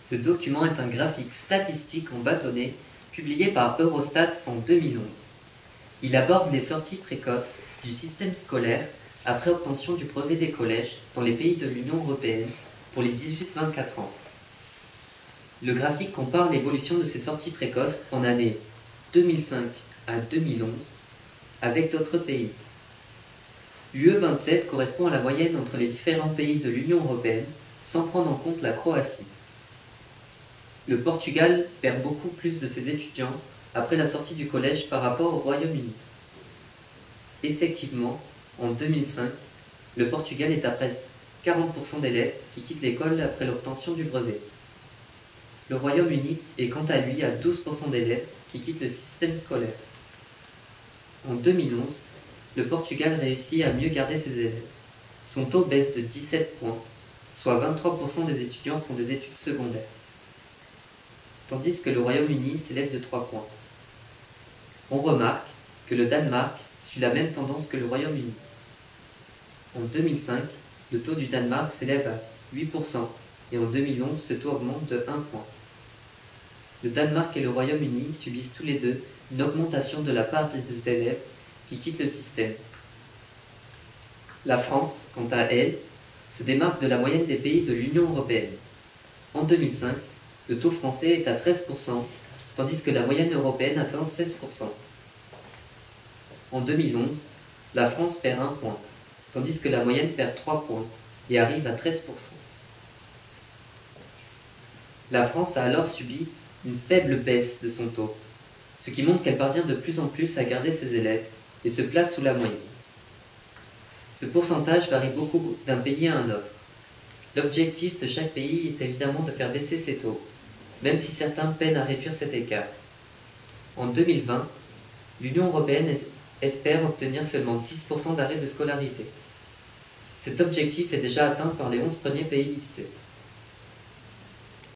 Ce document est un graphique statistique en bâtonnet publié par Eurostat en 2011. Il aborde les sorties précoces du système scolaire après obtention du brevet des collèges dans les pays de l'Union européenne pour les 18-24 ans. Le graphique compare l'évolution de ces sorties précoces en années 2005 à 2011 avec d'autres pays. L'UE 27 correspond à la moyenne entre les différents pays de l'Union européenne sans prendre en compte la Croatie. Le Portugal perd beaucoup plus de ses étudiants après la sortie du collège par rapport au Royaume-Uni. Effectivement, en 2005, le Portugal est à presque 40% d'élèves qui quittent l'école après l'obtention du brevet. Le Royaume-Uni est quant à lui à 12% d'élèves qui quittent le système scolaire. En 2011, le Portugal réussit à mieux garder ses élèves. Son taux baisse de 17 points, soit 23% des étudiants font des études secondaires, tandis que le Royaume-Uni s'élève de 3 points. On remarque que le Danemark suit la même tendance que le Royaume-Uni. En 2005, le taux du Danemark s'élève à 8% et en 2011, ce taux augmente de 1 point. Le Danemark et le Royaume-Uni subissent tous les deux une augmentation de la part des élèves qui quittent le système. La France, quant à elle, se démarque de la moyenne des pays de l'Union européenne. En 2005, le taux français est à 13%, tandis que la moyenne européenne atteint 16%. En 2011, la France perd 1 point, tandis que la moyenne perd 3 points et arrive à 13%. La France a alors subi une faible baisse de son taux, ce qui montre qu'elle parvient de plus en plus à garder ses élèves et se place sous la moyenne. Ce pourcentage varie beaucoup d'un pays à un autre. L'objectif de chaque pays est évidemment de faire baisser ses taux, même si certains peinent à réduire cet écart. En 2020, l'Union européenne espère obtenir seulement 10% d'arrêt de scolarité. Cet objectif est déjà atteint par les 11 premiers pays listés.